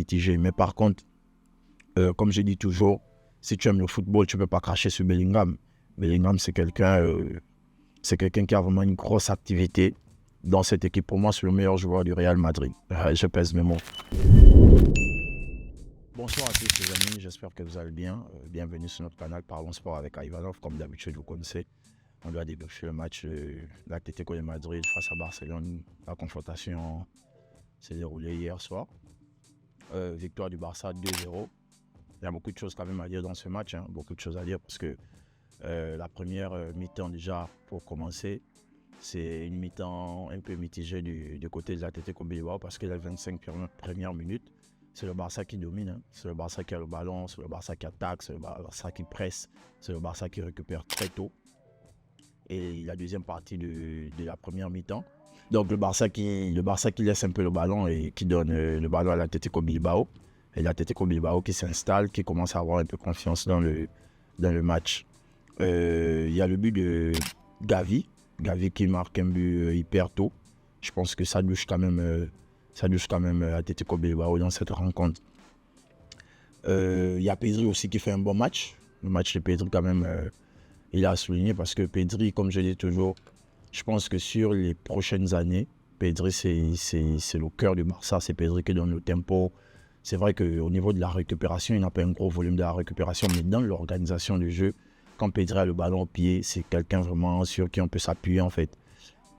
mitigé. Mais par contre, comme je dis toujours, si tu aimes le football, tu ne peux pas cracher sur Bellingham. Bellingham, c'est quelqu'un qui a vraiment une grosse activité dans cette équipe. Pour moi, c'est le meilleur joueur du Real Madrid. Je pèse mes mots. Bonsoir à tous les amis, j'espère que vous allez bien. Bienvenue sur notre canal Parlons Sport avec Ivanov. Comme d'habitude, vous connaissez, on doit débriefer le match de l'Atlético de Madrid face à Barcelone. La confrontation s'est déroulée hier soir. Victoire du Barça 2-0. Il y a beaucoup de choses quand même à dire dans ce match, beaucoup de choses à dire parce que la première mi-temps déjà, pour commencer, c'est une mi-temps un peu mitigée du côté de l'Atlético Bilbao parce que les 25 premières minutes, c'est le Barça qui domine, c'est le Barça qui a le ballon, c'est le Barça qui attaque, c'est le Barça qui presse, c'est le Barça qui récupère très tôt. Et la deuxième partie de la première mi-temps, donc le Barça qui laisse un peu le ballon et qui donne le ballon à l'Atlético Bilbao. Et l'Atlético Bilbao qui s'installe, qui commence à avoir un peu confiance dans le match. Il y a le but de Gavi qui marque un but hyper tôt. Je pense que ça douche quand même Atlético Bilbao dans cette rencontre. Il y a Pedri aussi qui fait un bon match. Le match de Pedri quand même, il a souligné parce que Pedri, comme je dis toujours, je pense que sur les prochaines années, Pedri c'est le cœur du Barça. C'est Pedri qui donne le tempo. C'est vrai qu'au niveau de la récupération, il n'a pas un gros volume de la récupération, mais dans l'organisation du jeu, quand Pedri a le ballon au pied, c'est quelqu'un vraiment sur qui on peut s'appuyer en fait.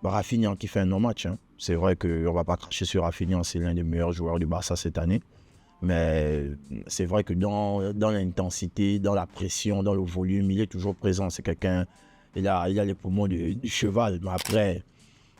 Rafinha qui fait un non-match, c'est vrai qu'on ne va pas cracher sur Rafinha, c'est l'un des meilleurs joueurs du Barça cette année. Mais c'est vrai que dans l'intensité, dans la pression, dans le volume, il est toujours présent. C'est quelqu'un, il a les poumons du cheval. Mais après,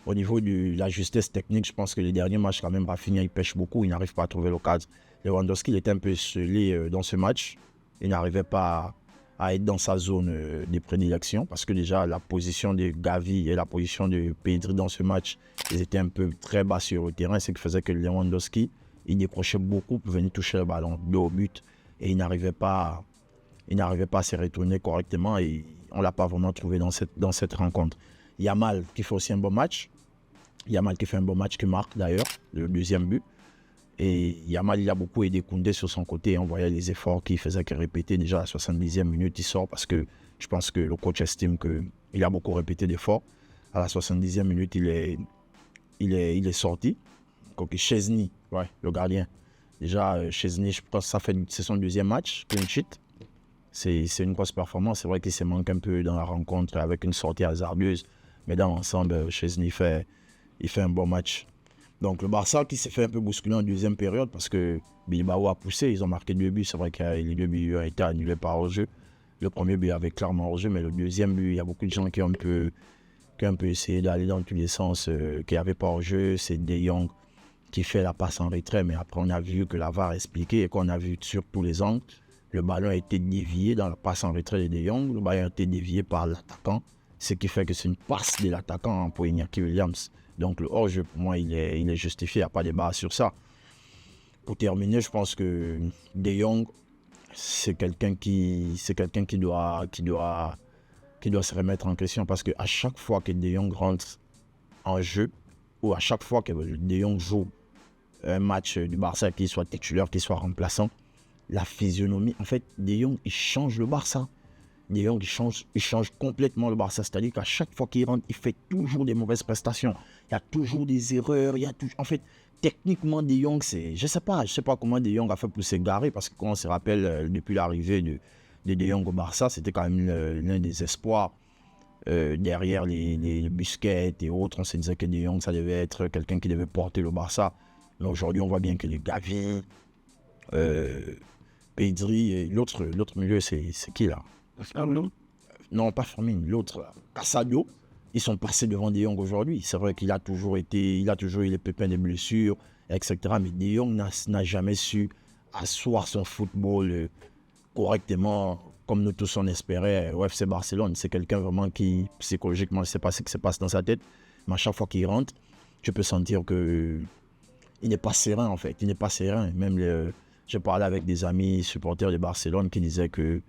au niveau de la justesse technique, je pense que les derniers matchs, quand même, Rafinha, il pêche beaucoup. Il n'arrive pas à trouver l'occasion. Lewandowski, il était un peu scellé dans ce match. Il n'arrivait pas à être dans sa zone de prédilection parce que déjà, la position de Gavi et la position de Pedri dans ce match, ils étaient un peu très bas sur le terrain. Ce qui faisait que Lewandowski, il décrochait beaucoup pour venir toucher le ballon de haut but et il n'arrivait pas à se retourner correctement et on ne l'a pas vraiment trouvé dans cette rencontre. Yamal qui fait aussi un bon match. Yamal qui fait un bon match, qui marque d'ailleurs le deuxième but. Et Yamal, il a beaucoup aidé Koundé sur son côté. On voyait les efforts qu'il faisait que répéter. Déjà à la 70e minute, il sort parce que je pense que le coach estime qu'il a beaucoup répété d'efforts. À la 70e minute, il est sorti. Donc Chesney, le gardien. Déjà, Chesney, je pense que c'est son deuxième match, clean sheet. C'est une grosse performance. C'est vrai qu'il s'est manqué un peu dans la rencontre avec une sortie hasardeuse. Mais dans l'ensemble, Chesney il fait un bon match. Donc le Barça qui s'est fait un peu bousculer en deuxième période parce que Bilbao a poussé. Ils ont marqué 2 buts. C'est vrai que les 2 buts ont été annulés par hors-jeu. Le premier but avait clairement hors-jeu, mais le deuxième but, il y a beaucoup de gens qui ont un peu essayé d'aller dans tous les sens, qui n'avaient pas hors-jeu. C'est De Jong qui fait la passe en retrait, mais après on a vu que la VAR a expliqué et qu'on a vu sur tous les angles, le ballon a été dévié dans la passe en retrait de De Jong, le ballon a été dévié par l'attaquant, ce qui fait que c'est une passe de l'attaquant pour Iñaki Williams. Donc le hors-jeu, pour moi, il est justifié, il n'y a pas de débat sur ça. Pour terminer, je pense que De Jong, c'est quelqu'un qui doit se remettre en question parce qu'à chaque fois que De Jong rentre en jeu, ou à chaque fois que De Jong joue un match du Barça, qu'il soit titulaire, qu'il soit remplaçant, la physionomie, en fait, De Jong, il change le Barça. De Jong, il change complètement le Barça. C'est-à-dire qu'à chaque fois qu'il rentre, il fait toujours des mauvaises prestations. Il y a toujours des erreurs. En fait, techniquement, De Jong, je sais pas comment De Jong a fait pour s'égarer, parce que quand on se rappelle, depuis l'arrivée de Jong au Barça, c'était quand même l'un des espoirs. Derrière les Busquets et autres, on se disait que De Jong, ça devait être quelqu'un qui devait porter le Barça. Mais aujourd'hui, on voit bien que les Gavi, Pedri, et l'autre milieu, c'est qui là? Non, pas Fermin, l'autre, Casado, ils sont passés devant De Jong aujourd'hui. C'est vrai qu'il a toujours eu les pépins des blessures, etc. Mais De Jong n'a jamais su asseoir son football correctement, comme nous tous on espérait au FC Barcelone. C'est quelqu'un vraiment qui, psychologiquement, je ne sais pas ce qui se passe dans sa tête, mais à chaque fois qu'il rentre, tu peux sentir qu'il n'est pas serein en fait. Il n'est pas serein. Même je parlais avec des amis supporters de Barcelone qui disaient que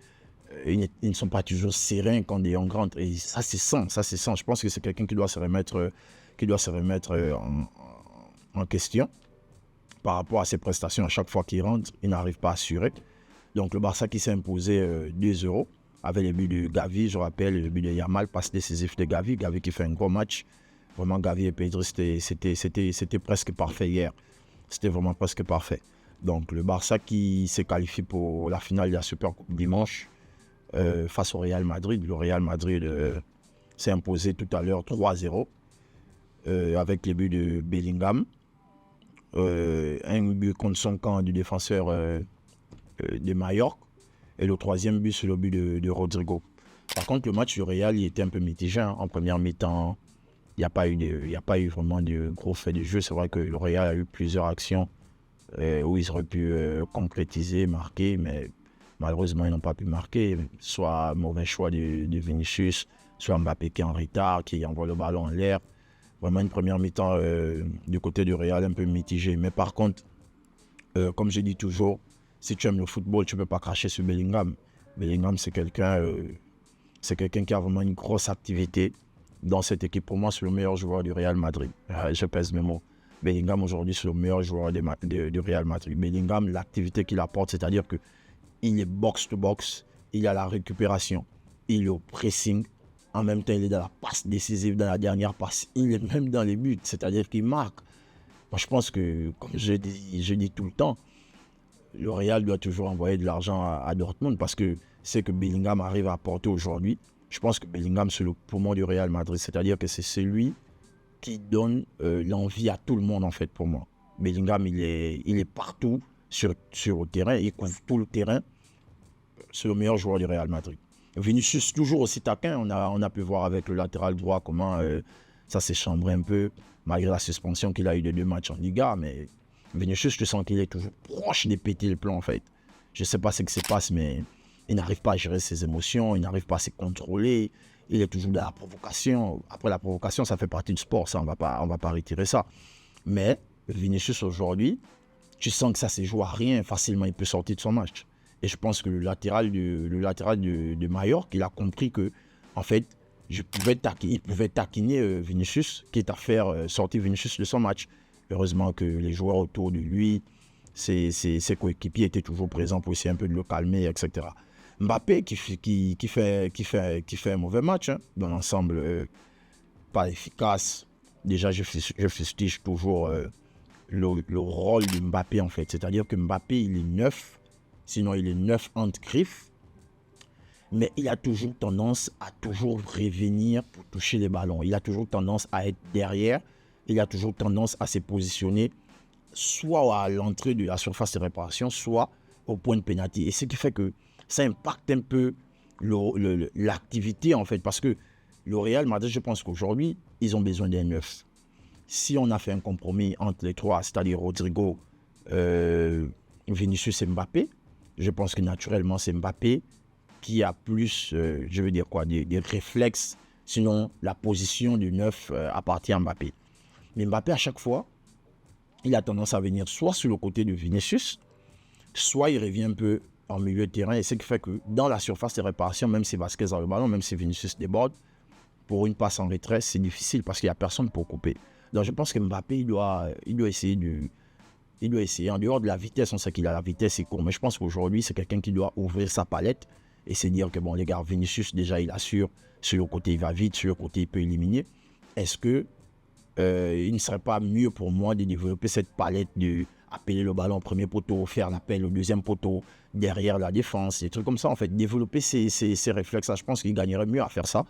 ils ne sont pas toujours sereins quand De Jong rentre. Et ça c'est sent. Je pense que c'est quelqu'un qui doit se remettre en question. par rapport à ses prestations, à chaque fois qu'il rentre, il n'arrive pas à assurer. Donc le Barça qui s'est imposé 2-0 avec les buts de Gavi, je rappelle, le but de Yamal, passe décisif de Gavi qui fait un gros match. Vraiment, Gavi et Pedri, c'était presque parfait hier. C'était vraiment presque parfait. Donc le Barça qui s'est qualifié pour la finale de la Super Coupe dimanche face au Real Madrid. Le Real Madrid s'est imposé tout à l'heure 3-0 avec les buts de Bellingham. Un but contre son camp du défenseur de Mallorca. Et le troisième but, c'est le but de Rodrigo. Par contre, le match du Real, il était un peu mitigé. En première mi-temps, il n'y a pas eu vraiment de gros faits de jeu. C'est vrai que le Real a eu plusieurs actions où ils auraient pu concrétiser, marquer, mais malheureusement, ils n'ont pas pu marquer. Soit mauvais choix de Vinicius, soit Mbappé qui est en retard, qui envoie le ballon en l'air. Vraiment une première mi-temps du côté du Real un peu mitigé. Mais par contre, comme je dis toujours, si tu aimes le football, tu ne peux pas cracher sur Bellingham. Bellingham, c'est quelqu'un qui a vraiment une grosse activité dans cette équipe. Pour moi, c'est le meilleur joueur du Real Madrid. Je pèse mes mots. Bellingham, aujourd'hui, c'est le meilleur joueur du Real Madrid. Bellingham, l'activité qu'il apporte, c'est-à-dire qu'il est box-to-box, il a la récupération, il est au pressing. En même temps, il est dans la passe décisive, dans la dernière passe. Il est même dans les buts, c'est-à-dire qu'il marque. Moi, je pense que, comme je dis tout le temps, le Real doit toujours envoyer de l'argent à Dortmund parce que c'est que Bellingham arrive à apporter aujourd'hui. Je pense que Bellingham, c'est le poumon du Real Madrid. C'est-à-dire que c'est celui qui donne l'envie à tout le monde, en fait, pour moi. Bellingham, il est partout sur le terrain. Il couvre tout le terrain. C'est le meilleur joueur du Real Madrid. Vinicius, toujours aussi taquin. On a pu voir avec le latéral droit comment ça s'est chambré un peu, malgré la suspension qu'il a eu de 2 matchs en Liga. Mais Vinicius, je sens qu'il est toujours proche de péter le plomb, en fait. Je ne sais pas ce qui se passe, mais il n'arrive pas à gérer ses émotions, il n'arrive pas à se contrôler. Il est toujours dans la provocation. Après, la provocation, ça fait partie du sport, ça, on va pas retirer ça. Mais Vinicius, aujourd'hui, tu sens que ça se joue à rien. Facilement, il peut sortir de son match. Et je pense que le latéral de Mallorca, il a compris que, en fait, il pouvait taquiner Vinicius, quitte à faire sortir Vinicius de son match. Heureusement que les joueurs autour de lui, ses coéquipiers étaient toujours présents pour essayer un peu de le calmer, etc. Mbappé qui fait un mauvais match, hein, dans l'ensemble, pas efficace. Déjà, je fustige toujours le rôle de Mbappé, en fait. C'est-à-dire que Mbappé, il est neuf, sinon il est neuf entre griffes, mais il a toujours tendance à toujours revenir pour toucher les ballons. Il a toujours tendance à être derrière, il a toujours tendance à se positionner soit à l'entrée de la surface de réparation, soit au point de pénalty. Et ce qui fait que ça impacte un peu l'activité, en fait, parce que le Real Madrid, je pense qu'aujourd'hui, ils ont besoin d'un neuf. Si on a fait un compromis entre les trois, c'est-à-dire Rodrigo, Vinicius et Mbappé, je pense que naturellement, c'est Mbappé qui a plus, des réflexes. Sinon, la position du neuf appartient à Mbappé. Mais Mbappé, à chaque fois, il a tendance à venir soit sur le côté de Vinicius, soit il revient un peu en milieu de terrain. Et ce qui fait que dans la surface de réparation, même si Vasquez a le ballon, même si Vinicius déborde, pour une passe en retrait, c'est difficile parce qu'il n'y a personne pour couper. Donc je pense que Mbappé, il doit essayer, en dehors de la vitesse, on sait qu'il a la vitesse, il court. Mais je pense qu'aujourd'hui, c'est quelqu'un qui doit ouvrir sa palette et se dire que, bon, les gars, Vinicius, déjà, il assure. Sur le côté, il va vite. Sur le côté, il peut éliminer. Est-ce que il ne serait pas mieux pour moi de développer cette palette de appeler le ballon au premier poteau, faire l'appel au deuxième poteau, derrière la défense, des trucs comme ça, en fait. Développer ces réflexes-là, je pense qu'il gagnerait mieux à faire ça.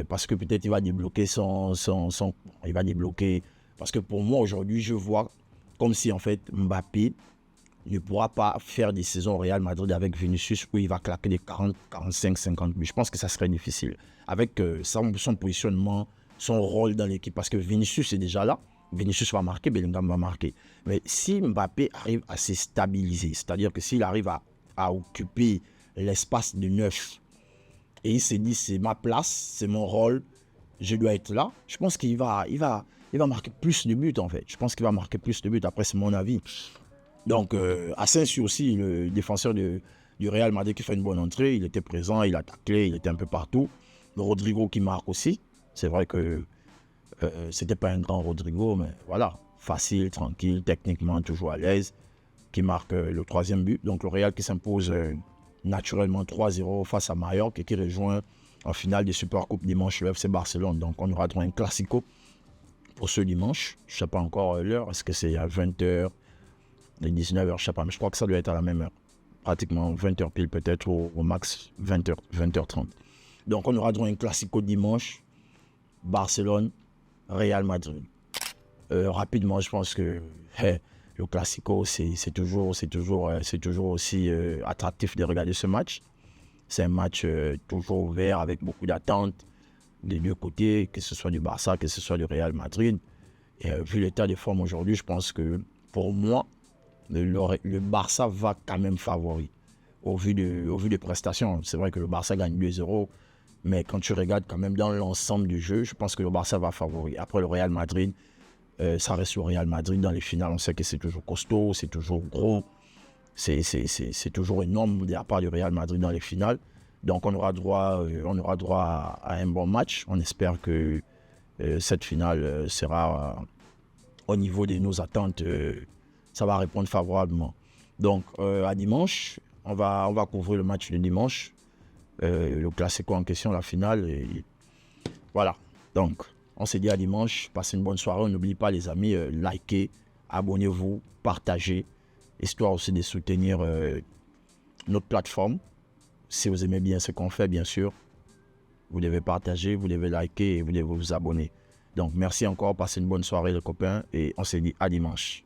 Parce que peut-être il va débloquer il va débloquer. Parce que pour moi, aujourd'hui, je vois comme si, en fait, Mbappé ne pourra pas faire des saisons au Real Madrid avec Vinicius où il va claquer des 40, 45, 50 buts. Je pense que ça serait difficile. Avec son positionnement, son rôle dans l'équipe. Parce que Vinicius est déjà là. Vinicius va marquer, Bellingham va marquer. Mais si Mbappé arrive à se stabiliser, c'est-à-dire que s'il arrive à occuper l'espace de neuf, et il se dit, c'est ma place, c'est mon rôle, je dois être là, je pense qu'il va marquer plus de buts, en fait. Je pense qu'il va marquer plus de buts, après, c'est mon avis. Donc, Asensio aussi, le défenseur du Real Madrid qui fait une bonne entrée, il était présent, il a taclé, il était un peu partout. Le Rodrigo qui marque aussi. C'est vrai que c'était pas un grand Rodrigo, mais voilà. facile, tranquille, techniquement toujours à l'aise, qui marque le 3e but. Donc le Real qui s'impose naturellement 3-0 face à Mallorca et qui rejoint en finale des Supercoupes dimanche le FC Barcelone. Donc on aura droit à un classico pour ce dimanche. Je ne sais pas encore l'heure, est-ce que c'est à 20h, 19h, je ne sais pas, mais je crois que ça doit être à la même heure. Pratiquement 20h pile peut-être, au max 20h, 20h30. Donc on aura droit à un classico dimanche, Barcelone, Real Madrid. Rapidement, je pense que le classico, c'est toujours aussi attractif de regarder ce match. C'est un match toujours ouvert avec beaucoup d'attentes des deux côtés, que ce soit du Barça, que ce soit du Real Madrid. Et vu l'état de forme aujourd'hui, je pense que pour moi, le Barça va quand même favori au vu des prestations. C'est vrai que le Barça gagne 2-0, mais quand tu regardes quand même dans l'ensemble du jeu, je pense que le Barça va favori. Après le Real Madrid, ça reste le Real Madrid dans les finales. On sait que c'est toujours costaud, c'est toujours gros, c'est toujours énorme de la part du Real Madrid dans les finales. Donc on aura droit à un bon match. On espère que cette finale sera au niveau de nos attentes. Ça va répondre favorablement. Donc à dimanche, on va couvrir le match de dimanche, le classico en question, la finale. Et voilà. Donc on se dit à dimanche. Passez une bonne soirée. On n'oublie pas les amis, likez, abonnez-vous, partagez, histoire aussi de soutenir notre plateforme. Si vous aimez bien ce qu'on fait, bien sûr, vous devez partager, vous devez liker et vous devez vous abonner. Donc merci encore, passez une bonne soirée les copains et on se dit à dimanche.